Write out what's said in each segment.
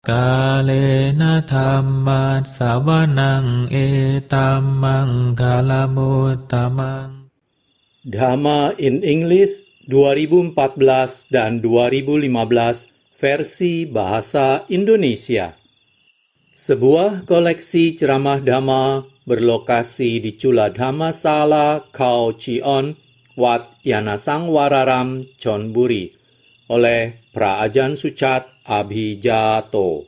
Kalena dhammat sawanang etamang kalamuttamang. Dhamma in English 2014 dan 2015 versi bahasa Indonesia. Sebuah koleksi ceramah Dhamma berlokasi di Chula Dhammasala Khao Chion, Wat Yanasangwararam, Chonburi, oleh Pra Ajahn Suchat Abhijato.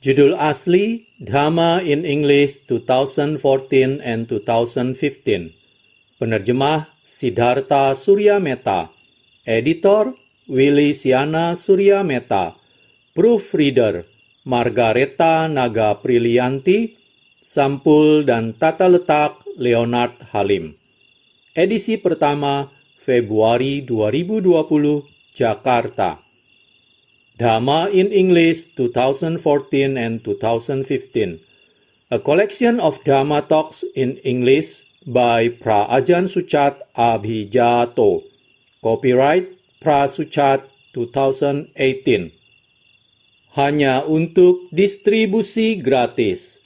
Judul asli Dhamma in English 2014 and 2015. Penerjemah Siddhartha Suryameta. Editor Willy Siana Suryameta. Proofreader Margareta Naga Prilianti. Sampul dan tata letak Leonard Halim. Edisi pertama Februari 2020, Jakarta. Dhamma in English 2014 and 2015. A collection of Dhamma talks in English by Pra Ajahn Suchat Abhijato. Copyright Pra Suchat 2018. Hanya untuk distribusi gratis.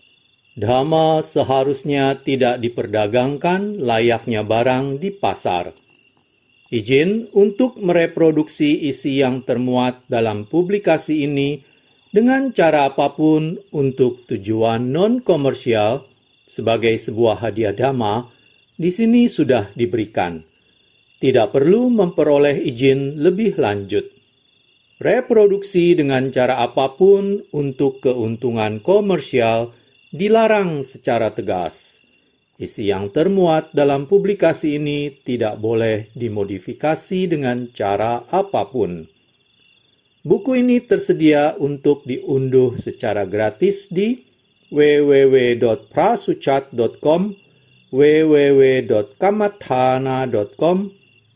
Dhamma seharusnya tidak diperdagangkan layaknya barang di pasar. Izin untuk mereproduksi isi yang termuat dalam publikasi ini dengan cara apapun untuk tujuan non-komersial sebagai sebuah hadiah Dhamma di sini sudah diberikan. Tidak perlu memperoleh izin lebih lanjut. Reproduksi dengan cara apapun untuk keuntungan komersial dilarang secara tegas. Isi yang termuat dalam publikasi ini tidak boleh dimodifikasi dengan cara apapun. Buku ini tersedia untuk diunduh secara gratis di www.prasuchat.com, www.kamathana.com,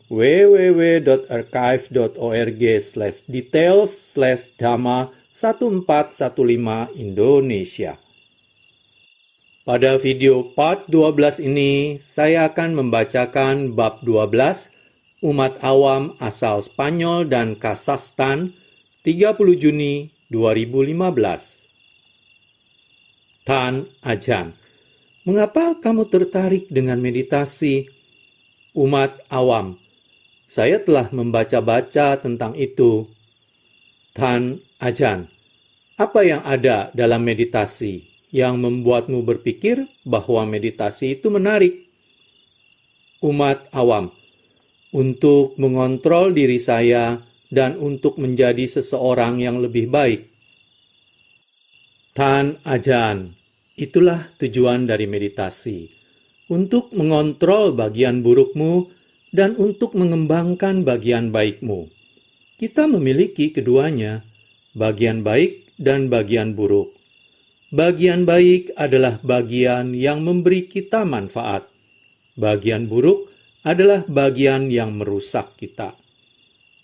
www.archive.org/details/dhamma1415 Indonesia. Pada video part 12 ini, saya akan membacakan bab 12, Umat Awam Asal Spanyol dan Kazakhstan, 30 Juni 2015. Tan Ajahn, mengapa kamu tertarik dengan meditasi? Umat awam, saya telah membaca-baca tentang itu. Tan Ajahn, apa yang ada dalam meditasi yang membuatmu berpikir bahwa meditasi itu menarik? Umat awam, untuk mengontrol diri saya dan untuk menjadi seseorang yang lebih baik. Tan Ajahn, itulah tujuan dari meditasi, untuk mengontrol bagian burukmu dan untuk mengembangkan bagian baikmu. Kita memiliki keduanya, bagian baik dan bagian buruk. Bagian baik adalah bagian yang memberi kita manfaat. Bagian buruk adalah bagian yang merusak kita.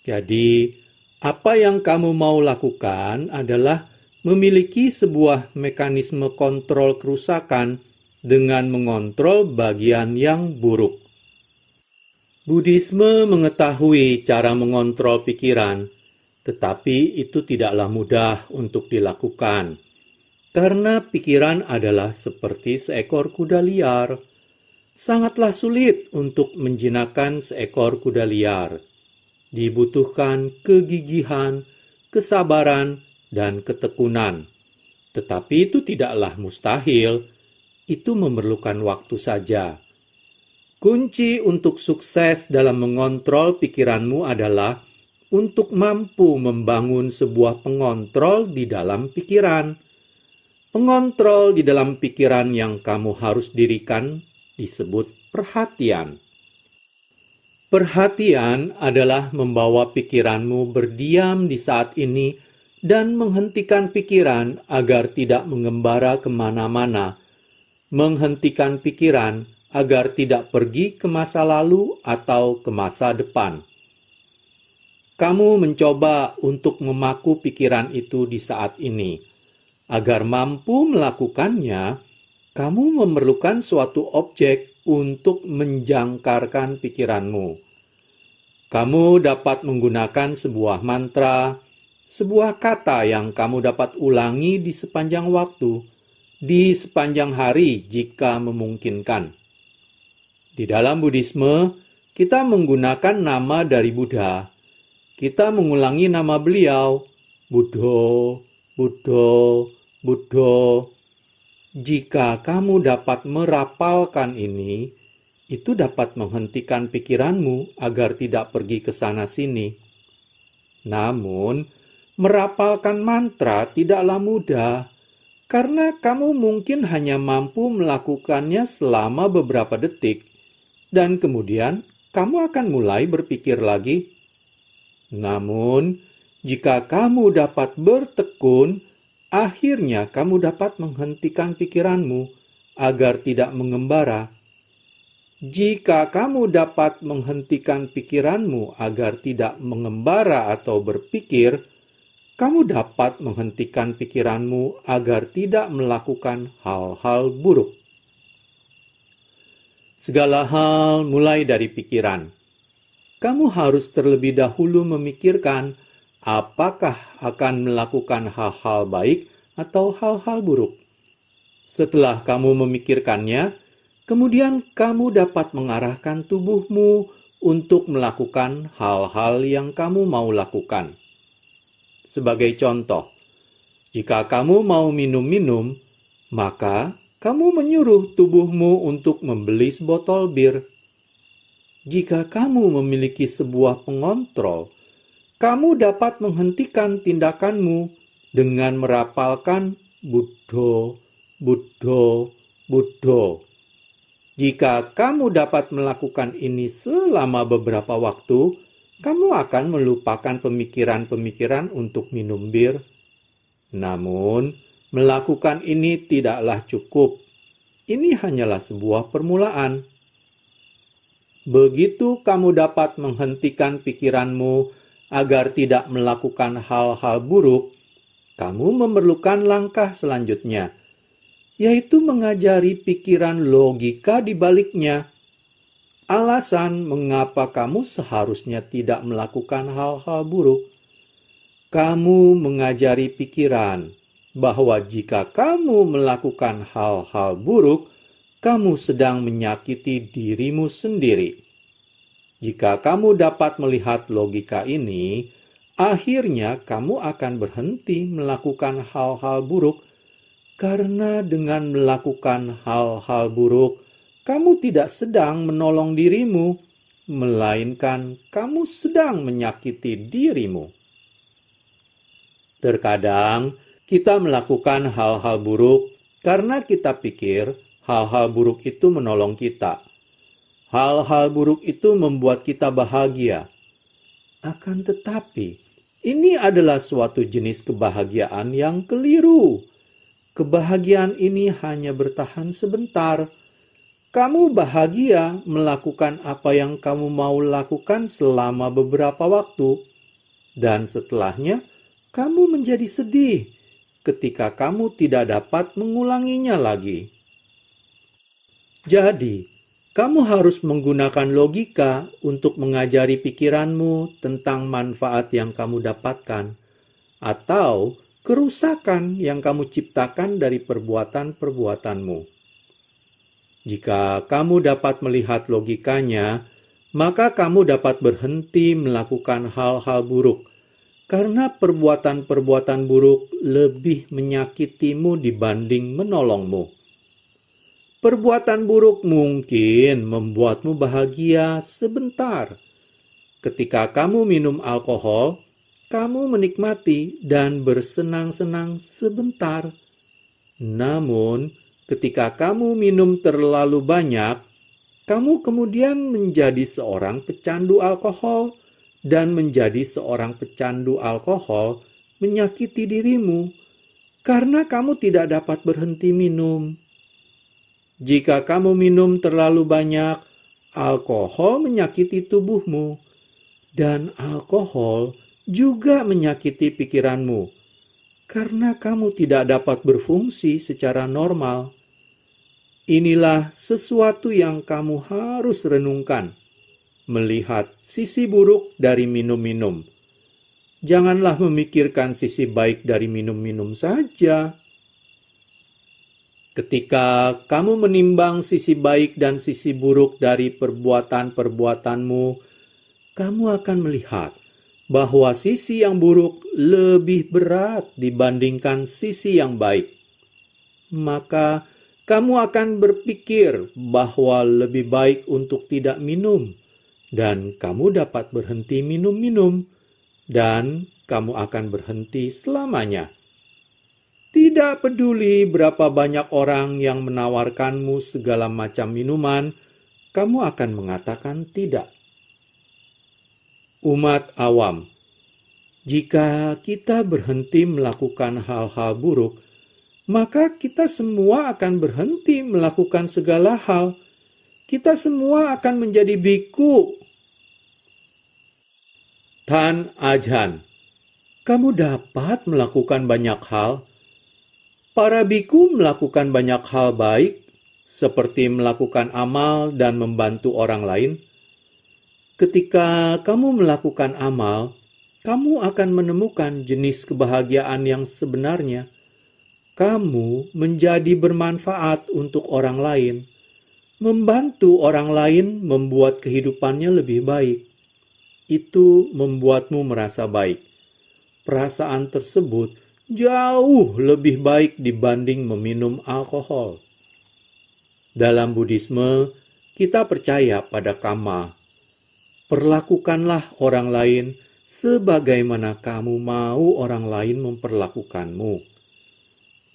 Jadi, apa yang kamu mau lakukan adalah memiliki sebuah mekanisme kontrol kerusakan dengan mengontrol bagian yang buruk. Buddhisme mengetahui cara mengontrol pikiran, tetapi itu tidaklah mudah untuk dilakukan. Karena pikiran adalah seperti seekor kuda liar. Sangatlah sulit untuk menjinakkan seekor kuda liar. Dibutuhkan kegigihan, kesabaran, dan ketekunan. Tetapi itu tidaklah mustahil. Itu memerlukan waktu saja. Kunci untuk sukses dalam mengontrol pikiranmu adalah untuk mampu membangun sebuah pengontrol di dalam pikiran. Pengontrol di dalam pikiran yang kamu harus dirikan disebut perhatian. Perhatian adalah membawa pikiranmu berdiam di saat ini dan menghentikan pikiran agar tidak mengembara kemana-mana. Menghentikan pikiran agar tidak pergi ke masa lalu atau ke masa depan. Kamu mencoba untuk memaku pikiran itu di saat ini. Agar mampu melakukannya, kamu memerlukan suatu objek untuk menjangkarkan pikiranmu. Kamu dapat menggunakan sebuah mantra, sebuah kata yang kamu dapat ulangi di sepanjang waktu, di sepanjang hari jika memungkinkan. Di dalam Buddhisme, kita menggunakan nama dari Buddha. Kita mengulangi nama beliau, Buddho, Buddho, Buddho. Jika kamu dapat merapalkan ini, itu dapat menghentikan pikiranmu agar tidak pergi ke sana-sini. Namun, merapalkan mantra tidaklah mudah, karena kamu mungkin hanya mampu melakukannya selama beberapa detik, dan kemudian kamu akan mulai berpikir lagi. Namun, jika kamu dapat bertekun, akhirnya kamu dapat menghentikan pikiranmu agar tidak mengembara. Jika kamu dapat menghentikan pikiranmu agar tidak mengembara atau berpikir, kamu dapat menghentikan pikiranmu agar tidak melakukan hal-hal buruk. Segala hal mulai dari pikiran. Kamu harus terlebih dahulu memikirkan apakah akan melakukan hal-hal baik atau hal-hal buruk. Setelah kamu memikirkannya, kemudian kamu dapat mengarahkan tubuhmu untuk melakukan hal-hal yang kamu mau lakukan. Sebagai contoh, jika kamu mau minum-minum, maka kamu menyuruh tubuhmu untuk membeli sebotol bir. Jika kamu memiliki sebuah pengontrol, kamu dapat menghentikan tindakanmu dengan merapalkan Buddho, Buddho, Buddho. Jika kamu dapat melakukan ini selama beberapa waktu, kamu akan melupakan pemikiran-pemikiran untuk minum bir. Namun, melakukan ini tidaklah cukup. Ini hanyalah sebuah permulaan. Begitu kamu dapat menghentikan pikiranmu agar tidak melakukan hal-hal buruk, kamu memerlukan langkah selanjutnya, yaitu mengajari pikiran logika di baliknya. Alasan mengapa kamu seharusnya tidak melakukan hal-hal buruk. Kamu mengajari pikiran bahwa jika kamu melakukan hal-hal buruk, kamu sedang menyakiti dirimu sendiri. Jika kamu dapat melihat logika ini, akhirnya kamu akan berhenti melakukan hal-hal buruk. Karena dengan melakukan hal-hal buruk, kamu tidak sedang menolong dirimu, melainkan kamu sedang menyakiti dirimu. Terkadang kita melakukan hal-hal buruk karena kita pikir hal-hal buruk itu menolong kita. Hal-hal buruk itu membuat kita bahagia. Akan tetapi, ini adalah suatu jenis kebahagiaan yang keliru. Kebahagiaan ini hanya bertahan sebentar. Kamu bahagia melakukan apa yang kamu mau lakukan selama beberapa waktu. Dan setelahnya, kamu menjadi sedih ketika kamu tidak dapat mengulanginya lagi. Jadi, kamu harus menggunakan logika untuk mengajari pikiranmu tentang manfaat yang kamu dapatkan, atau kerusakan yang kamu ciptakan dari perbuatan-perbuatanmu. Jika kamu dapat melihat logikanya, maka kamu dapat berhenti melakukan hal-hal buruk, karena perbuatan-perbuatan buruk lebih menyakitimu dibanding menolongmu. Perbuatan buruk mungkin membuatmu bahagia sebentar. Ketika kamu minum alkohol, kamu menikmati dan bersenang-senang sebentar. Namun, ketika kamu minum terlalu banyak, kamu kemudian menjadi seorang pecandu alkohol, dan menjadi seorang pecandu alkohol menyakiti dirimu karena kamu tidak dapat berhenti minum. Jika kamu minum terlalu banyak, alkohol menyakiti tubuhmu, dan alkohol juga menyakiti pikiranmu, karena kamu tidak dapat berfungsi secara normal. Inilah sesuatu yang kamu harus renungkan, melihat sisi buruk dari minum-minum. Janganlah memikirkan sisi baik dari minum-minum saja. Ketika kamu menimbang sisi baik dan sisi buruk dari perbuatan-perbuatanmu, kamu akan melihat bahwa sisi yang buruk lebih berat dibandingkan sisi yang baik. Maka kamu akan berpikir bahwa lebih baik untuk tidak minum, dan kamu dapat berhenti minum-minum, dan kamu akan berhenti selamanya. Tidak peduli berapa banyak orang yang menawarkanmu segala macam minuman, kamu akan mengatakan tidak. Umat awam, jika kita berhenti melakukan hal-hal buruk, maka kita semua akan berhenti melakukan segala hal. Kita semua akan menjadi biku. Tan Ajhan, kamu dapat melakukan banyak hal. Para biku melakukan banyak hal baik, seperti melakukan amal dan membantu orang lain. Ketika kamu melakukan amal, kamu akan menemukan jenis kebahagiaan yang sebenarnya. Kamu menjadi bermanfaat untuk orang lain. Membantu orang lain membuat kehidupannya lebih baik. Itu membuatmu merasa baik. Perasaan tersebut jauh lebih baik dibanding meminum alkohol. Dalam Buddhisme, kita percaya pada karma. Perlakukanlah orang lain sebagaimana kamu mau orang lain memperlakukanmu.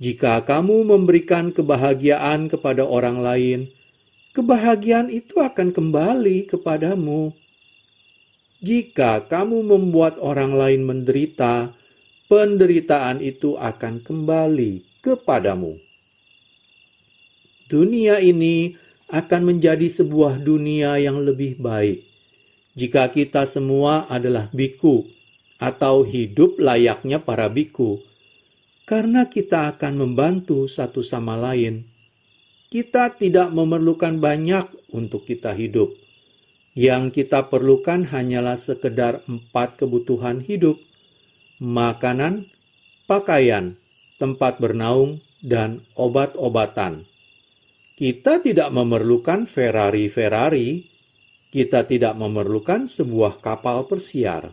Jika kamu memberikan kebahagiaan kepada orang lain, kebahagiaan itu akan kembali kepadamu. Jika kamu membuat orang lain menderita, penderitaan itu akan kembali kepadamu. Dunia ini akan menjadi sebuah dunia yang lebih baik jika kita semua adalah biku atau hidup layaknya para biku, karena kita akan membantu satu sama lain. Kita tidak memerlukan banyak untuk kita hidup. Yang kita perlukan hanyalah sekedar 4 kebutuhan hidup: makanan, pakaian, tempat bernaung, dan obat-obatan. Kita tidak memerlukan Ferrari. Kita tidak memerlukan sebuah kapal persiar.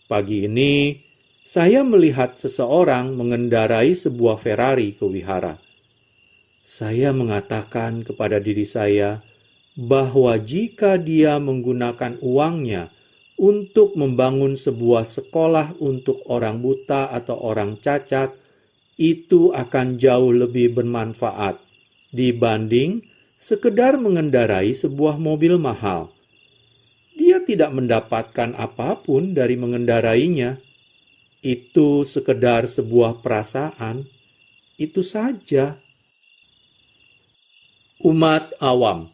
Pagi ini, saya melihat seseorang mengendarai sebuah Ferrari ke wihara. Saya mengatakan kepada diri saya bahwa jika dia menggunakan uangnya untuk membangun sebuah sekolah untuk orang buta atau orang cacat, itu akan jauh lebih bermanfaat dibanding sekedar mengendarai sebuah mobil mahal. Dia tidak mendapatkan apapun dari mengendarainya. Itu sekedar sebuah perasaan. Itu saja. Umat awam,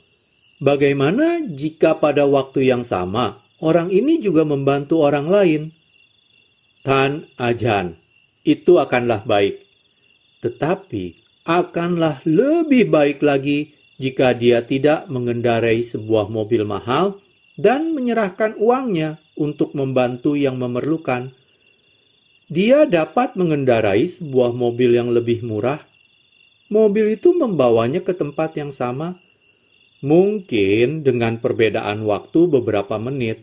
bagaimana jika pada waktu yang sama orang ini juga membantu orang lain? Tan Ajhan, itu akanlah baik. Tetapi akanlah lebih baik lagi jika dia tidak mengendarai sebuah mobil mahal dan menyerahkan uangnya untuk membantu yang memerlukan. Dia dapat mengendarai sebuah mobil yang lebih murah. Mobil itu membawanya ke tempat yang sama, mungkin dengan perbedaan waktu beberapa menit.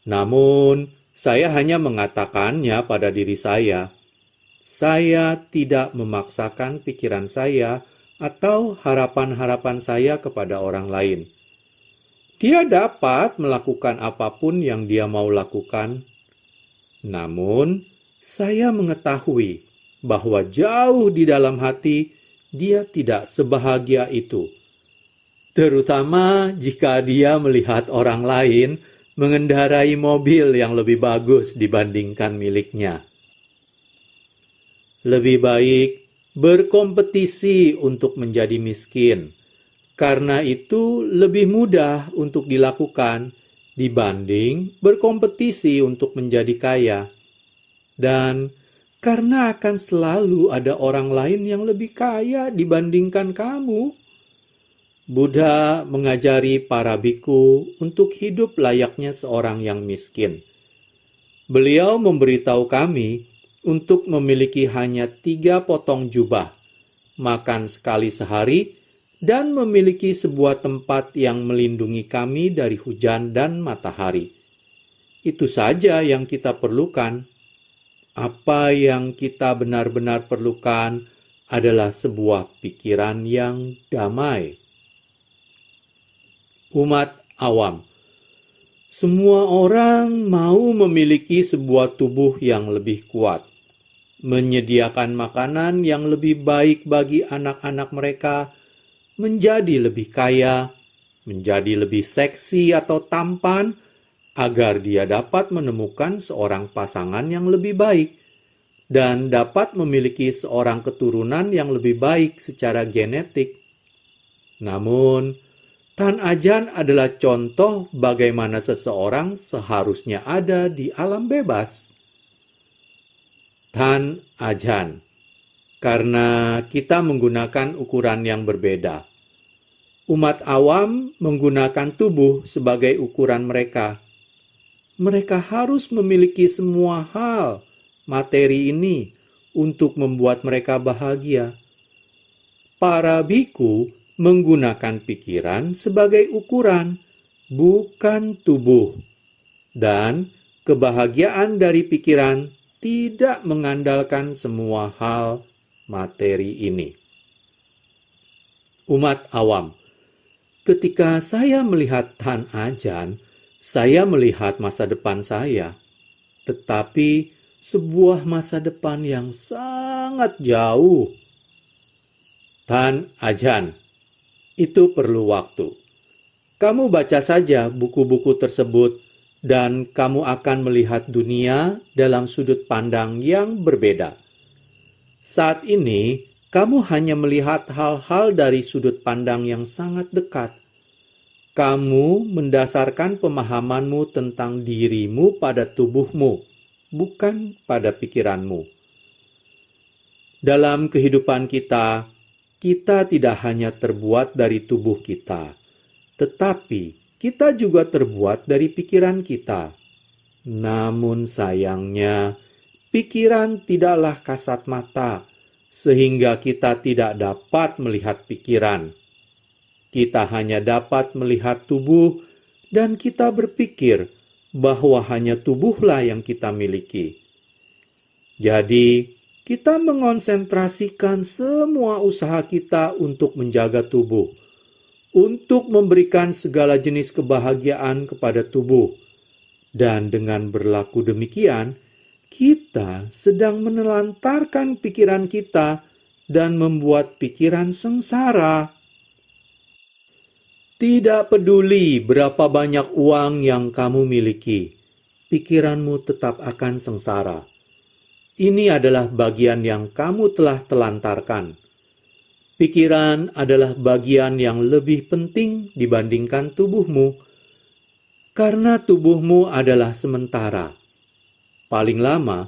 Namun, saya hanya mengatakannya pada diri saya. Saya tidak memaksakan pikiran saya atau harapan-harapan saya kepada orang lain. Dia dapat melakukan apapun yang dia mau lakukan. Namun, saya mengetahui bahwa jauh di dalam hati dia tidak sebahagia itu. Terutama jika dia melihat orang lain mengendarai mobil yang lebih bagus dibandingkan miliknya. Lebih baik berkompetisi untuk menjadi miskin, karena itu lebih mudah untuk dilakukan dibanding berkompetisi untuk menjadi kaya. Dan karena akan selalu ada orang lain yang lebih kaya dibandingkan kamu. Buddha mengajari para biku untuk hidup layaknya seorang yang miskin. Beliau memberitahu kami untuk memiliki hanya 3 potong jubah, makan sekali sehari, dan memiliki sebuah tempat yang melindungi kami dari hujan dan matahari. Itu saja yang kita perlukan. Apa yang kita benar-benar perlukan adalah sebuah pikiran yang damai. Umat awam. Semua orang mau memiliki sebuah tubuh yang lebih kuat, menyediakan makanan yang lebih baik bagi anak-anak mereka, menjadi lebih kaya, menjadi lebih seksi atau tampan, agar dia dapat menemukan seorang pasangan yang lebih baik dan dapat memiliki seorang keturunan yang lebih baik secara genetik. Namun, Tan Ajan adalah contoh bagaimana seseorang seharusnya ada di alam bebas. Tan Ajan, karena kita menggunakan ukuran yang berbeda. Umat awam menggunakan tubuh sebagai ukuran mereka. Mereka harus memiliki semua hal materi ini untuk membuat mereka bahagia. Para biku menggunakan pikiran sebagai ukuran, bukan tubuh. Dan kebahagiaan dari pikiran tidak mengandalkan semua hal materi ini. Umat awam, ketika saya melihat Tan Ajan, saya melihat masa depan saya, tetapi sebuah masa depan yang sangat jauh. Tan Ajan, itu perlu waktu. Kamu baca saja buku-buku tersebut dan kamu akan melihat dunia dalam sudut pandang yang berbeda. Saat ini, kamu hanya melihat hal-hal dari sudut pandang yang sangat dekat. Kamu mendasarkan pemahamanmu tentang dirimu pada tubuhmu, bukan pada pikiranmu. Dalam kehidupan kita tidak hanya terbuat dari tubuh kita, tetapi kita juga terbuat dari pikiran kita. Namun sayangnya, pikiran tidaklah kasat mata, sehingga kita tidak dapat melihat pikiran. Kita hanya dapat melihat tubuh, dan kita berpikir bahwa hanya tubuhlah yang kita miliki. Jadi, kita mengonsentrasikan semua usaha kita untuk menjaga tubuh, untuk memberikan segala jenis kebahagiaan kepada tubuh. Dan dengan berlaku demikian, kita sedang menelantarkan pikiran kita dan membuat pikiran sengsara. Tidak peduli berapa banyak uang yang kamu miliki, pikiranmu tetap akan sengsara. Ini adalah bagian yang kamu telah telantarkan. Pikiran adalah bagian yang lebih penting dibandingkan tubuhmu, karena tubuhmu adalah sementara. Paling lama,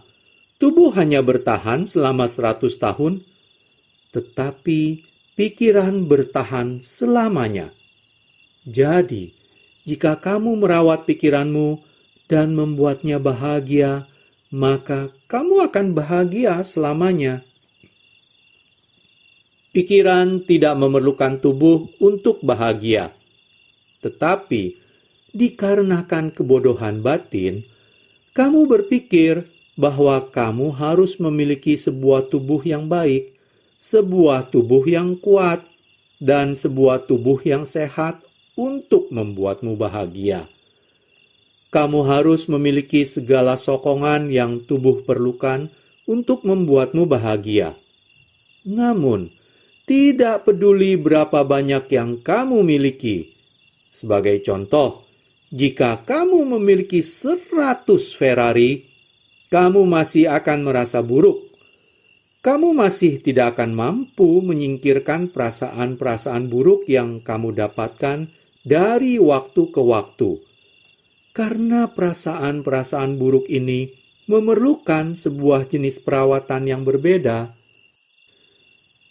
tubuh hanya bertahan selama 100 tahun, tetapi pikiran bertahan selamanya. Jadi, jika kamu merawat pikiranmu dan membuatnya bahagia, maka kamu akan bahagia selamanya. Pikiran tidak memerlukan tubuh untuk bahagia. Tetapi, dikarenakan kebodohan batin, kamu berpikir bahwa kamu harus memiliki sebuah tubuh yang baik, sebuah tubuh yang kuat, dan sebuah tubuh yang sehat untuk membuatmu bahagia. Kamu harus memiliki segala sokongan yang tubuh perlukan untuk membuatmu bahagia. Namun, tidak peduli berapa banyak yang kamu miliki. Sebagai contoh, jika kamu memiliki 100 Ferrari, kamu masih akan merasa buruk. Kamu masih tidak akan mampu menyingkirkan perasaan-perasaan buruk yang kamu dapatkan dari waktu ke waktu. Karena perasaan-perasaan buruk ini memerlukan sebuah jenis perawatan yang berbeda.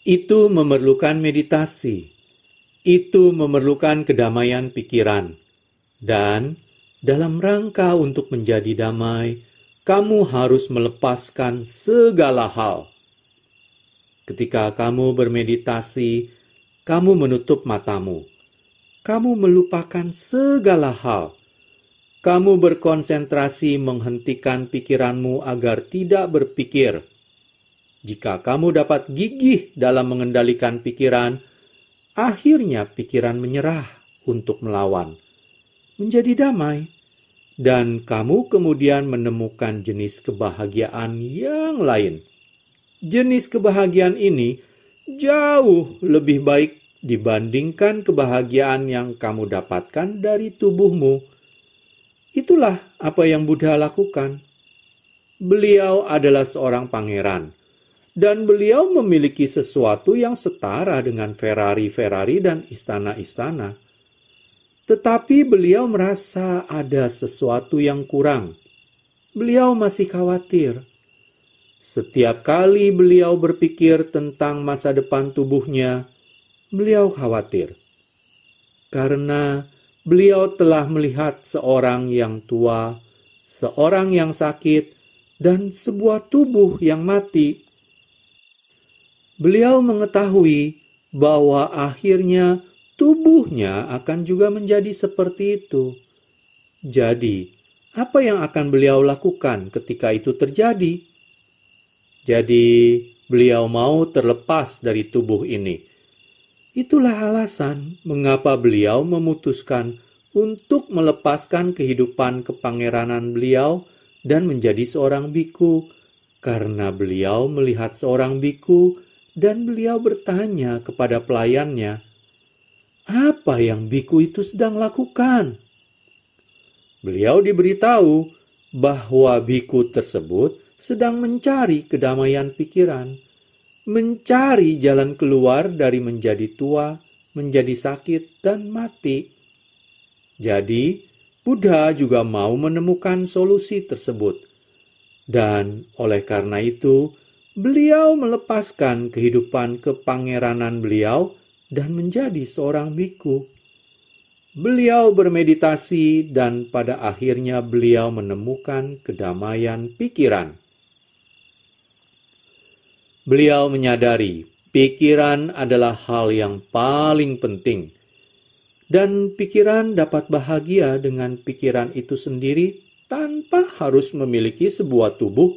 Itu memerlukan meditasi. Itu memerlukan kedamaian pikiran. Dan dalam rangka untuk menjadi damai, kamu harus melepaskan segala hal. Ketika kamu bermeditasi, kamu menutup matamu. Kamu melupakan segala hal. Kamu berkonsentrasi menghentikan pikiranmu agar tidak berpikir. Jika kamu dapat gigih dalam mengendalikan pikiran, akhirnya pikiran menyerah untuk melawan, menjadi damai, dan kamu kemudian menemukan jenis kebahagiaan yang lain. Jenis kebahagiaan ini jauh lebih baik dibandingkan kebahagiaan yang kamu dapatkan dari tubuhmu. Itulah apa yang Buddha lakukan. Beliau adalah seorang pangeran, dan beliau memiliki sesuatu yang setara dengan Ferrari dan istana-istana. Tetapi beliau merasa ada sesuatu yang kurang. Beliau masih khawatir. Setiap kali beliau berpikir tentang masa depan tubuhnya, beliau khawatir. Karena beliau telah melihat seorang yang tua, seorang yang sakit, dan sebuah tubuh yang mati. Beliau mengetahui bahwa akhirnya tubuhnya akan juga menjadi seperti itu. Jadi, apa yang akan beliau lakukan ketika itu terjadi? Jadi, beliau mau terlepas dari tubuh ini. Itulah alasan mengapa beliau memutuskan untuk melepaskan kehidupan kepangeranan beliau dan menjadi seorang biku, karena beliau melihat seorang biku dan beliau bertanya kepada pelayannya, apa yang biku itu sedang lakukan? Beliau diberitahu bahwa biku tersebut sedang mencari kedamaian pikiran, mencari jalan keluar dari menjadi tua, menjadi sakit, dan mati. Jadi, Buddha juga mau menemukan solusi tersebut. Dan oleh karena itu, beliau melepaskan kehidupan kepangeranan beliau dan menjadi seorang biku. Beliau bermeditasi dan pada akhirnya beliau menemukan kedamaian pikiran. Beliau menyadari pikiran adalah hal yang paling penting, dan pikiran dapat bahagia dengan pikiran itu sendiri tanpa harus memiliki sebuah tubuh.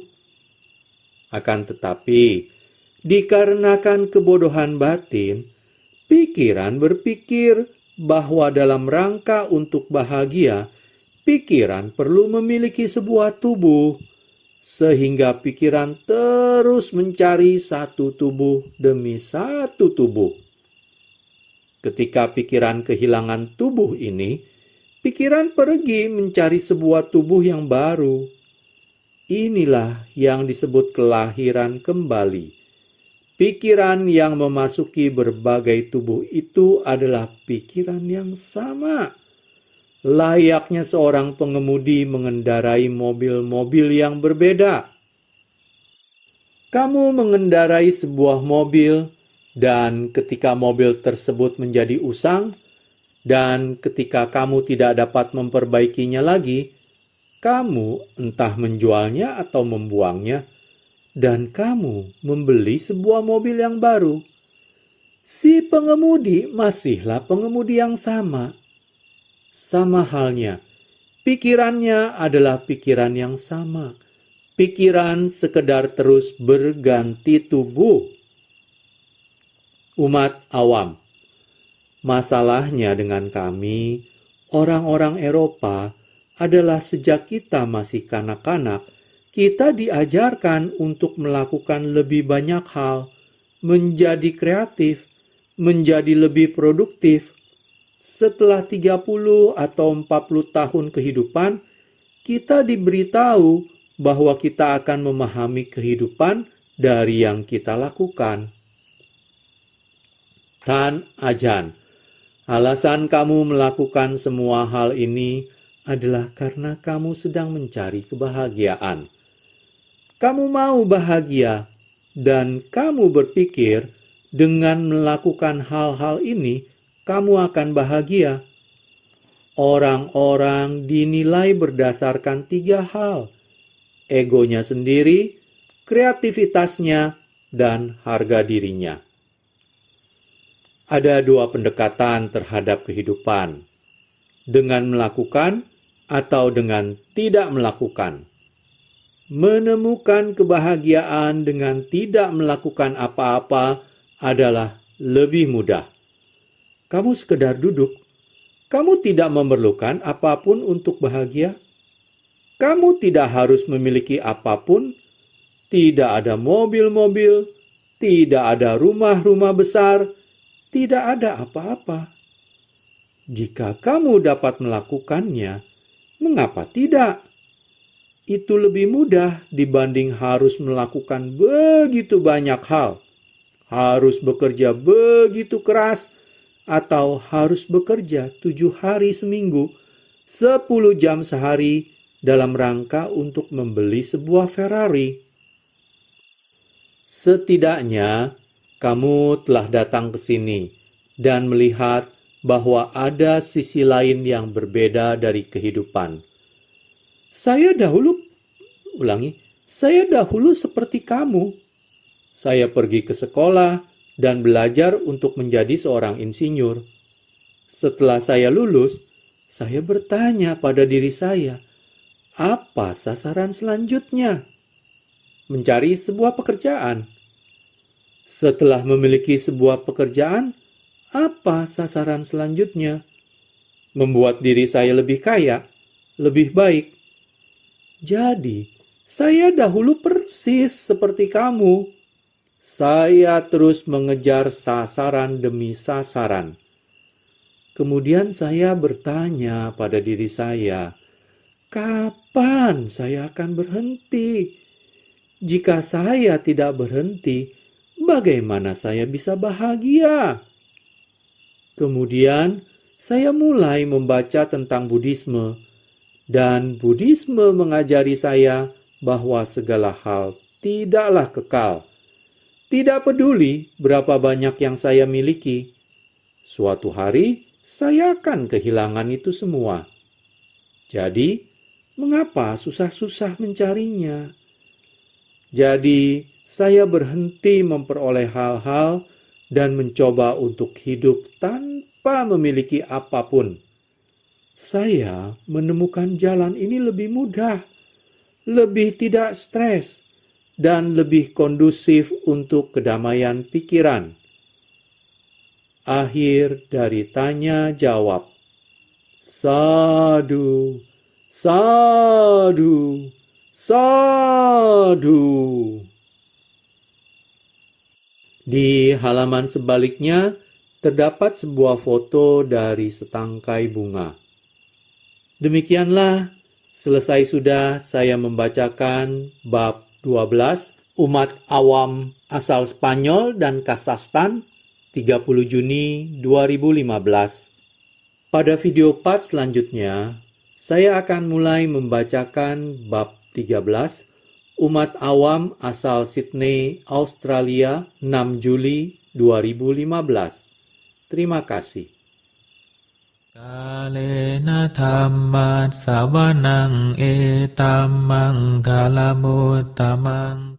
Akan tetapi, dikarenakan kebodohan batin, pikiran berpikir bahwa dalam rangka untuk bahagia, pikiran perlu memiliki sebuah tubuh, sehingga pikiran terus mencari satu tubuh demi satu tubuh. Ketika pikiran kehilangan tubuh ini, pikiran pergi mencari sebuah tubuh yang baru. Inilah yang disebut kelahiran kembali. Pikiran yang memasuki berbagai tubuh itu adalah pikiran yang sama. Layaknya seorang pengemudi mengendarai mobil-mobil yang berbeda. Kamu mengendarai sebuah mobil, dan ketika mobil tersebut menjadi usang, dan ketika kamu tidak dapat memperbaikinya lagi, kamu entah menjualnya atau membuangnya, dan kamu membeli sebuah mobil yang baru. Si pengemudi masihlah pengemudi yang sama. Sama halnya, pikirannya adalah pikiran yang sama. Pikiran sekedar terus berganti tubuh. Umat awam, masalahnya dengan kami, orang-orang Eropa, adalah sejak kita masih kanak-kanak, kita diajarkan untuk melakukan lebih banyak hal, menjadi kreatif, menjadi lebih produktif. Setelah 30 atau 40 tahun kehidupan, kita diberitahu bahwa kita akan memahami kehidupan dari yang kita lakukan. Tan Ajahn, alasan kamu melakukan semua hal ini adalah karena kamu sedang mencari kebahagiaan. Kamu mau bahagia, dan kamu berpikir dengan melakukan hal-hal ini, kamu akan bahagia. Orang-orang dinilai berdasarkan 3 hal: egonya sendiri, kreativitasnya, dan harga dirinya. Ada dua pendekatan terhadap kehidupan, dengan melakukan atau dengan tidak melakukan. Menemukan kebahagiaan dengan tidak melakukan apa-apa adalah lebih mudah. Kamu sekedar duduk. Kamu tidak memerlukan apapun untuk bahagia. Kamu tidak harus memiliki apapun. Tidak ada mobil-mobil, tidak ada rumah-rumah besar, tidak ada apa-apa. Jika kamu dapat melakukannya, mengapa tidak? Itu lebih mudah dibanding harus melakukan begitu banyak hal, harus bekerja begitu keras, atau harus bekerja 7 hari seminggu, 10 jam sehari dalam rangka untuk membeli sebuah Ferrari. Setidaknya, kamu telah datang ke sini dan melihat bahwa ada sisi lain yang berbeda dari kehidupan. Saya dahulu seperti kamu. Saya pergi ke sekolah dan belajar untuk menjadi seorang insinyur. Setelah saya lulus, saya bertanya pada diri saya, apa sasaran selanjutnya? Mencari sebuah pekerjaan. Setelah memiliki sebuah pekerjaan, apa sasaran selanjutnya? Membuat diri saya lebih kaya, lebih baik. Jadi, saya dahulu persis seperti kamu. Saya terus mengejar sasaran demi sasaran. Kemudian saya bertanya pada diri saya, kapan saya akan berhenti? Jika saya tidak berhenti, bagaimana saya bisa bahagia? Kemudian, saya mulai membaca tentang Buddhisme, dan Buddhisme mengajari saya bahwa segala hal tidaklah kekal. Tidak peduli berapa banyak yang saya miliki, suatu hari saya akan kehilangan itu semua. Jadi, mengapa susah-susah mencarinya? Jadi, saya berhenti memperoleh hal-hal dan mencoba untuk hidup tanpa memiliki apapun. Saya menemukan jalan ini lebih mudah, lebih tidak stres, dan lebih kondusif untuk kedamaian pikiran. Akhir dari tanya jawab. Sadu, sadu, sadu. Di halaman sebaliknya terdapat sebuah foto dari setangkai bunga. Demikianlah, selesai sudah saya membacakan bab 12, umat awam asal Spanyol dan Kazakhstan, 30 Juni 2015. Pada video part selanjutnya, saya akan mulai membacakan bab 13, umat awam asal Sydney, Australia, 6 Juli 2015. Terima kasih. Kalena dhamma ssavanang etamang kalamutamang